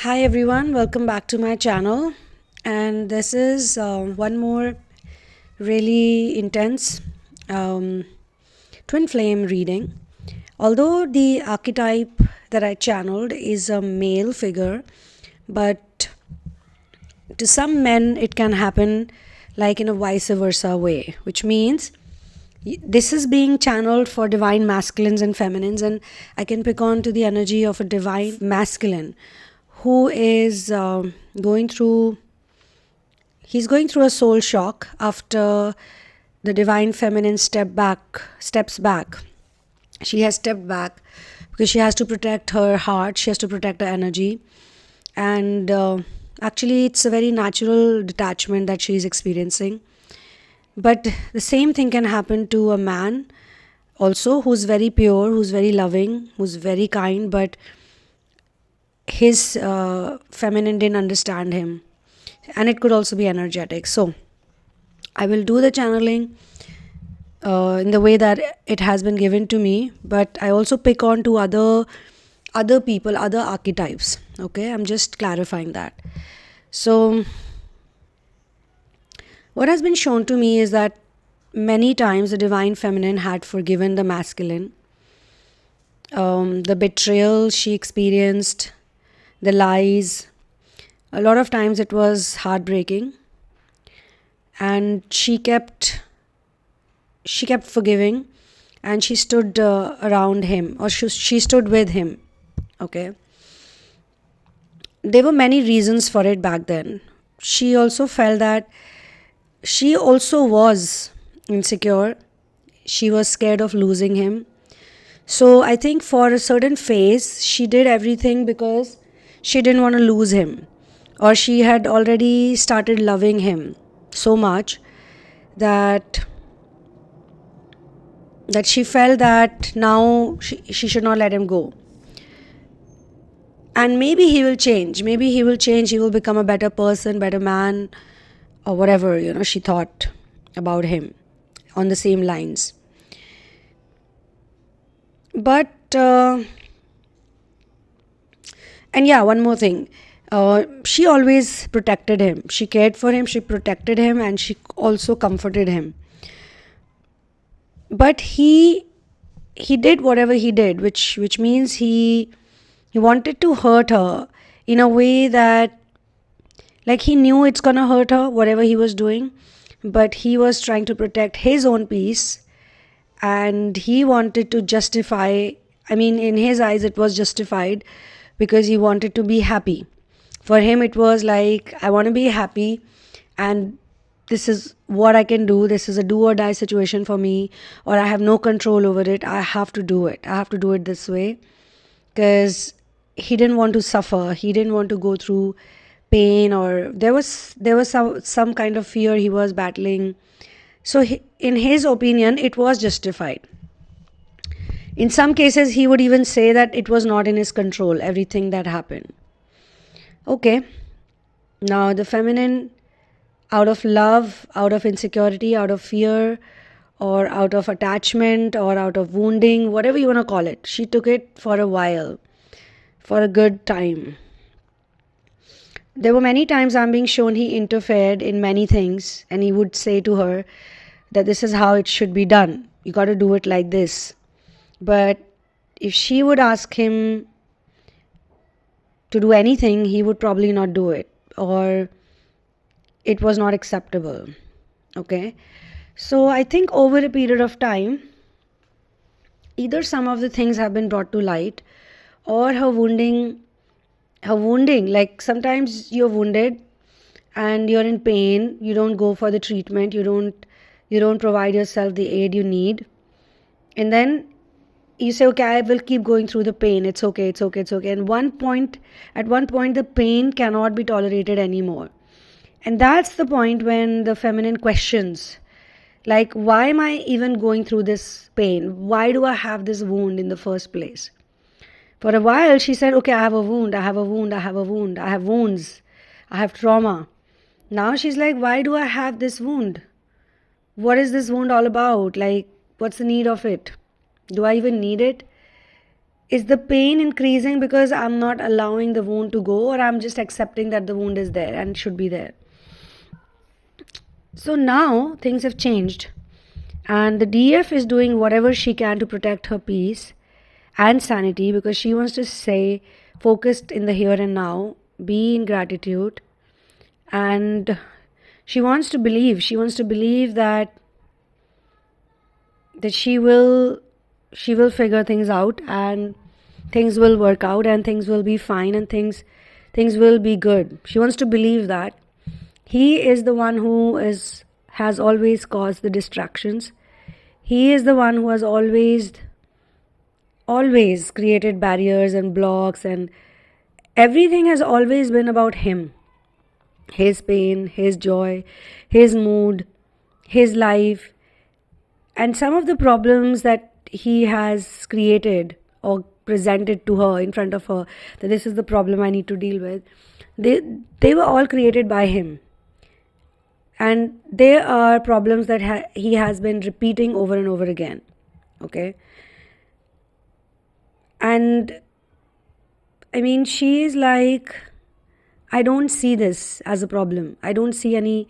Hi everyone, welcome back to my channel. And this is one more really intense twin flame reading. Although the archetype that I channeled is a male figure, but to some men it can happen like in a vice versa way, which means this is being channeled for divine masculines and feminines, and I can pick on to the energy of a divine masculine who is going through a soul shock after the divine feminine steps back. She has stepped back because she has to protect her heart, she has to protect her energy, and actually it's a very natural detachment that she is experiencing. But the same thing can happen to a man also, who's very pure, who's very loving, who's very kind, but his feminine didn't understand him. And it could also be energetic. So I will do the channeling in the way that it has been given to me, but I also pick on to other people, other archetypes. Okay, I'm just clarifying that. So what has been shown to me is that many times the divine feminine had forgiven the masculine. The betrayal she experienced, the lies, a lot of times it was heartbreaking, and she kept forgiving, and she stood around him, or she stood with him. Okay, there were many reasons for it back then. She also felt that she also was insecure. She was scared of losing him. So I think for a certain phase, she did everything because she didn't want to lose him. Or she had already started loving him so much that she felt that now she should not let him go. And maybe he will change. He will become a better person, better man, or whatever, she thought about him on the same lines. But and yeah, one more thing. She always protected him. She cared for him, she protected him, and she also comforted him. But he did whatever he did, which means he wanted to hurt her in a way that, like, he knew it's gonna hurt her, whatever he was doing, but he was trying to protect his own peace, and he wanted to justify, in his eyes it was justified, because he wanted to be happy. For him it was like, I want to be happy, and this is what I can do. This is a do or die situation for me, or I have no control over it. I have to do it. I have to do it this way, because he didn't want to suffer. He didn't want to go through pain, or there was some kind of fear he was battling. So in his opinion, it was justified. In some cases, he would even say that it was not in his control, everything that happened. Okay, now the feminine, out of love, out of insecurity, out of fear, or out of attachment, or out of wounding, whatever you want to call it, she took it for a while, for a good time. There were many times I'm being shown he interfered in many things, and he would say to her that this is how it should be done. You got to do it like this. But if she would ask him to do anything, he would probably not do it, or it was not acceptable. Okay, so I think over a period of time, either some of the things have been brought to light, or her wounding, like sometimes you're wounded and you're in pain, you don't go for the treatment, you don't provide yourself the aid you need, and then you say, okay, I will keep going through the pain, it's okay. And at one point the pain cannot be tolerated anymore, and that's the point when the feminine questions, like, why am I even going through this pain? Why do I have this wound in the first place? For a while she said, okay, I have wounds, I have wounds, I have trauma. Now she's like, why do I have this wound? What is this wound all about? Like, what's the need of it? Do I even need it? Is the pain increasing because I'm not allowing the wound to go, or I'm just accepting that the wound is there and should be there? So now things have changed, and the DF is doing whatever she can to protect her peace and sanity, because she wants to stay focused in the here and now, be in gratitude, and she wants to believe that she will figure things out, and things will work out, and things will be fine, and things will be good. She wants to believe that he is the one who has always caused the distractions. He is the one who has always created barriers and blocks, and everything has always been about him, his pain, his joy, his mood, his life. And some of the problems that he has created or presented to her in front of her, that this is the problem I need to deal with, they were all created by him. And there are problems that he has been repeating over and over again. Okay. And I mean, she is like, I don't see this as a problem. I don't see any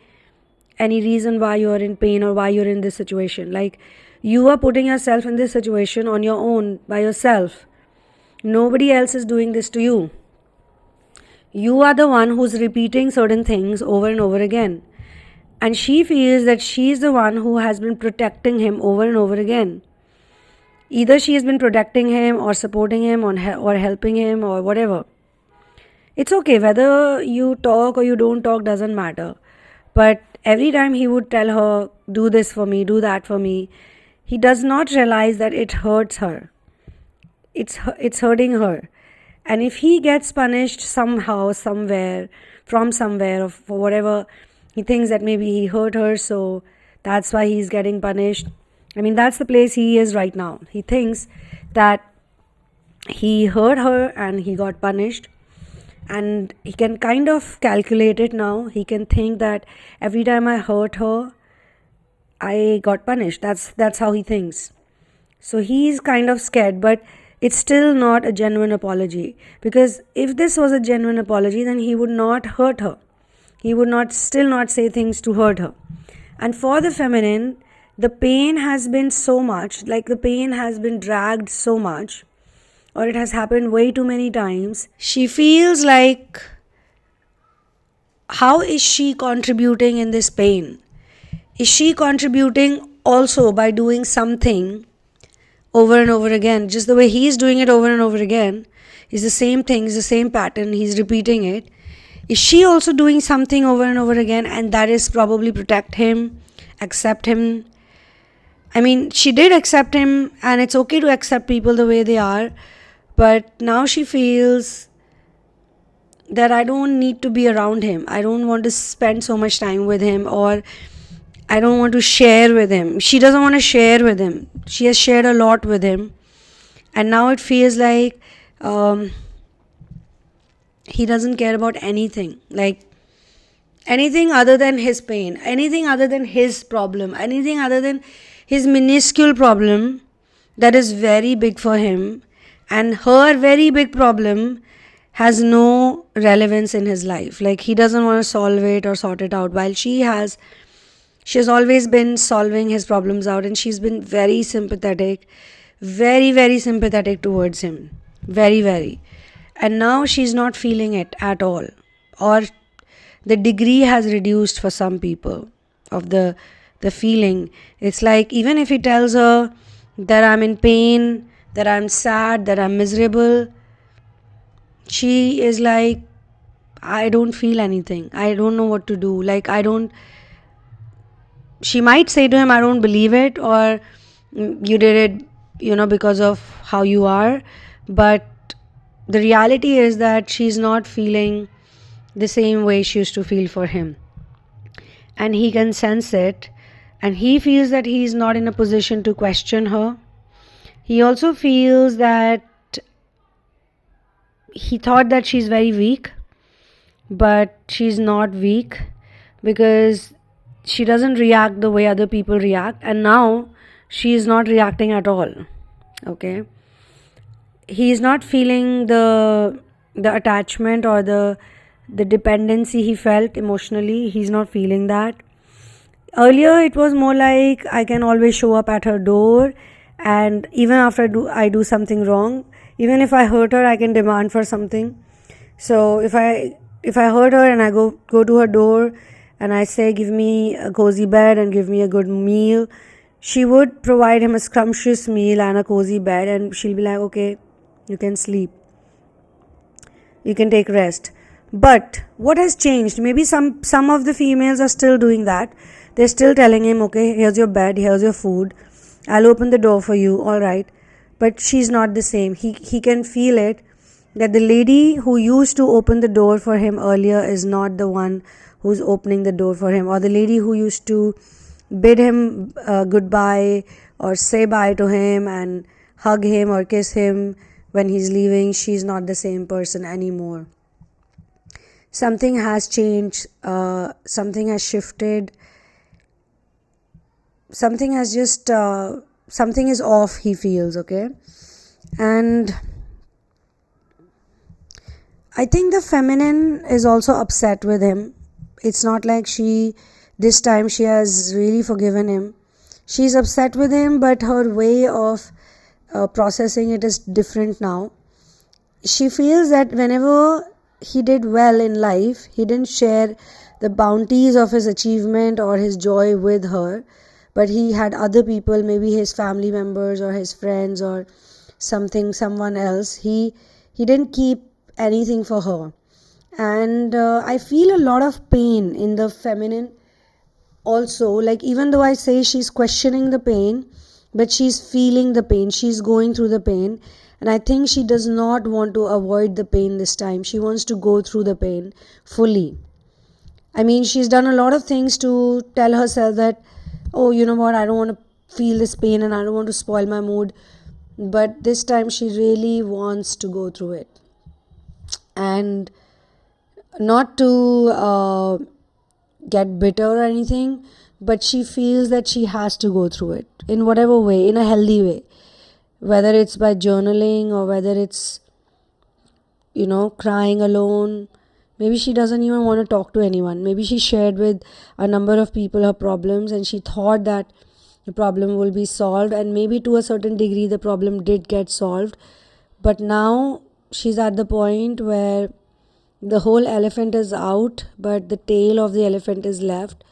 reason why you're in pain or why you're in this situation. Like, you are putting yourself in this situation on your own, by yourself. Nobody else is doing this to you. You are the one who's repeating certain things over and over again. And she feels that she's the one who has been protecting him over and over again. Either she has been protecting him or supporting him or helping him or whatever. It's okay, whether you talk or you don't talk doesn't matter. But every time he would tell her, do this for me, do that for me, he does not realize that it hurts her. It's hurting her. And if he gets punished somehow, somewhere, from somewhere, or for whatever, he thinks that maybe he hurt her, so that's why he's getting punished. I mean, that's the place he is right now. He thinks that he hurt her and he got punished. And he can kind of calculate it now. He can think that every time I hurt her, I got punished. That's how he thinks. So he's kind of scared, but it's still not a genuine apology. Because if this was a genuine apology, then he would not hurt her. He would still not say things to hurt her. And for the feminine, the pain has been so much, like the pain has been dragged so much, or it has happened way too many times. She feels like, how is she contributing in this pain? Is she contributing also by doing something over and over again? Just the way he is doing it over and over again is the same thing, is the same pattern, he's repeating it. Is she also doing something over and over again, and that is probably protect him, accept him? I mean, she did accept him, and it's okay to accept people the way they are, but now she feels that I don't need to be around him. I don't want to spend so much time with him, or I don't want to share with him. She doesn't want to share with him. She has shared a lot with him, and now it feels like he doesn't care about anything. Like, anything other than his pain, anything other than his problem, anything other than his minuscule problem that is very big for him, and her very big problem has no relevance in his life. Like, he doesn't want to solve it or sort it out, while she has always been solving his problems out, and she's been very sympathetic, very, very sympathetic towards him. Very, very. And now she's not feeling it at all. Or the degree has reduced for some people of the feeling. It's like, even if he tells her that I'm in pain, that I'm sad, that I'm miserable, she is like, I don't feel anything. I don't know what to do. Like, she might say to him, I don't believe it, or you did it, because of how you are. But the reality is that she's not feeling the same way she used to feel for him. And he can sense it. And he feels that he's not in a position to question her. He also feels that he thought that she's very weak, but she's not weak, because she doesn't react the way other people react, and now she is not reacting at all. Okay, he is not feeling the attachment or the dependency he felt emotionally. He's not feeling that. Earlier it was more like I can always show up at her door, and even after I do something wrong, even if I hurt her, I can demand for something. So if I hurt her and I go to her door and I say give me a cozy bed and give me a good meal, she would provide him a scrumptious meal and a cozy bed, and she'll be like, okay, you can sleep, you can take rest. But what has changed? Maybe some of the females are still doing that. They're still telling him, okay, here's your bed, here's your food, I'll open the door for you, all right. But she's not the same. He can feel it, that the lady who used to open the door for him earlier is not the one who's opening the door for him, or the lady who used to bid him goodbye or say bye to him and hug him or kiss him when he's leaving, she's not the same person anymore. Something has changed, something has shifted, something has just something is off, he feels, okay. And I think the feminine is also upset with him. It's not like this time she has really forgiven him. She's upset with him, but her way of processing it is different now. She feels that whenever he did well in life, he didn't share the bounties of his achievement or his joy with her, but he had other people, maybe his family members or his friends or someone else. He didn't keep anything for her. And I feel a lot of pain in the feminine also. Like, even though I say she's questioning the pain, but she's feeling the pain, she's going through the pain, and I think she does not want to avoid the pain this time. She wants to go through the pain fully. I mean, she's done a lot of things to tell herself that, oh, you know what, I don't want to feel this pain and I don't want to spoil my mood. But this time she really wants to go through it. And not to get bitter or anything, but she feels that she has to go through it in whatever way, in a healthy way. Whether it's by journaling or whether it's, crying alone. Maybe she doesn't even want to talk to anyone. Maybe she shared with a number of people her problems and she thought that the problem will be solved, and maybe to a certain degree the problem did get solved. But now she's at the point where the whole elephant is out, but the tail of the elephant is left,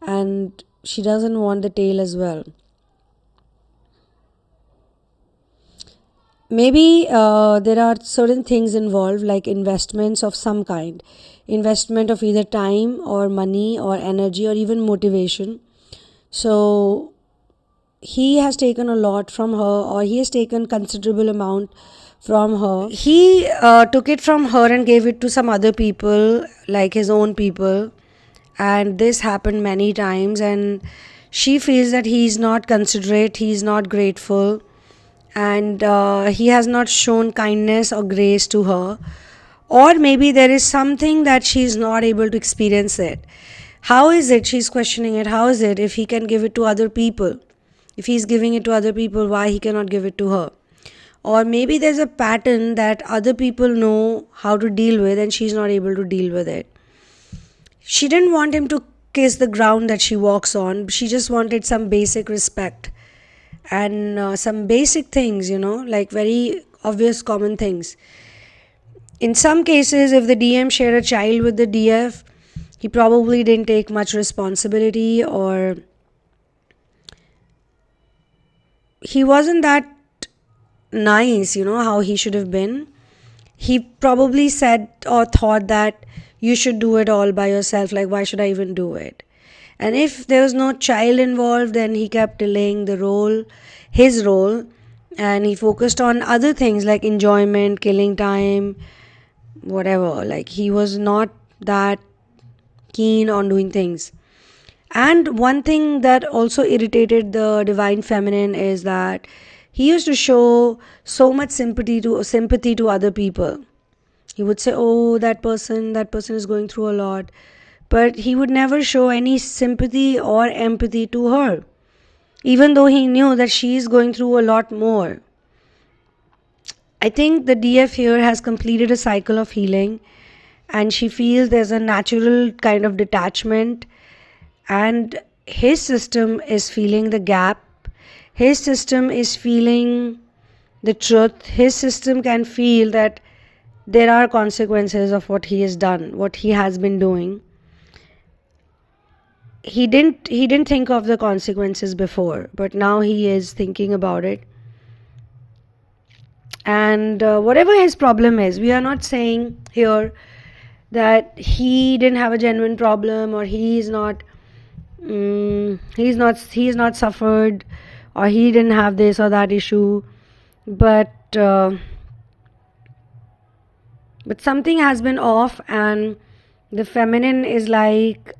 and she doesn't want the tail as well. Maybe there are certain things involved, like investments of some kind, investment of either time or money or energy or even motivation. So he has taken a lot from her, or he has taken considerable amount from her. He took it from her and gave it to some other people, like his own people, and this happened many times, and she feels that he's not considerate, he's not grateful, and he has not shown kindness or grace to her. Or maybe there is something that she's not able to experience it. How is it, she's questioning it, how is it if he can give it to other people? If he's giving it to other people, why he cannot give it to her? Or maybe there's a pattern that other people know how to deal with and she's not able to deal with it. She didn't want him to kiss the ground that she walks on. She just wanted some basic respect and some basic things, like very obvious common things. In some cases, if the DM shared a child with the DF, he probably didn't take much responsibility, or he wasn't that nice, how he should have been. He probably said or thought that you should do it all by yourself, like why should I even do it? And if there was no child involved, then he kept delaying his role, and he focused on other things like enjoyment, killing time, whatever. Like, he was not that keen on doing things. And one thing that also irritated the divine feminine is that he used to show so much sympathy to other people. He would say, oh, that person is going through a lot, but he would never show any sympathy or empathy to her, even though he knew that she is going through a lot more. I think the DF here has completed a cycle of healing, and she feels there's a natural kind of detachment, and his system is feeling the gap. His system is feeling the truth. His system can feel that there are consequences of what he has done, what he has been doing. He didn't think of the consequences before, but now he is thinking about it. And whatever his problem is, we are not saying here that he didn't have a genuine problem, or he's not suffered, or he didn't have this or that issue, but something has been off, and the feminine is like,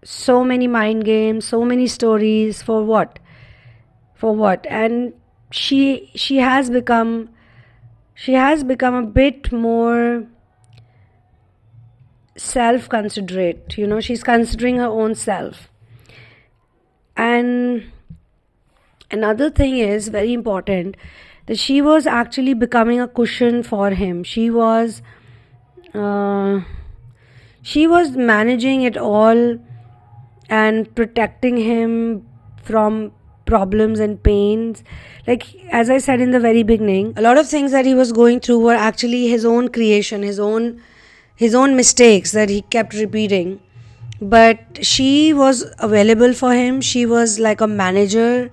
so many mind games, so many stories, for what? And she has become a bit more self-considerate. She's considering her own self. And another thing is very important, that she was actually becoming a cushion for him. She was managing it all and protecting him from problems and pains. Like, as I said in the very beginning, a lot of things that he was going through were actually his own creation, his own mistakes that he kept repeating. But she was available for him. She was like a manager.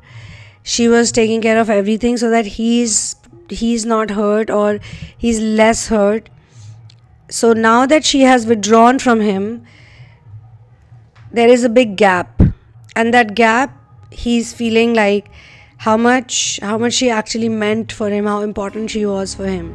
She was taking care of everything so that he's not hurt, or he's less hurt. So now that she has withdrawn from him, there is a big gap, and that gap, he's feeling like how much she actually meant for him, how important she was for him.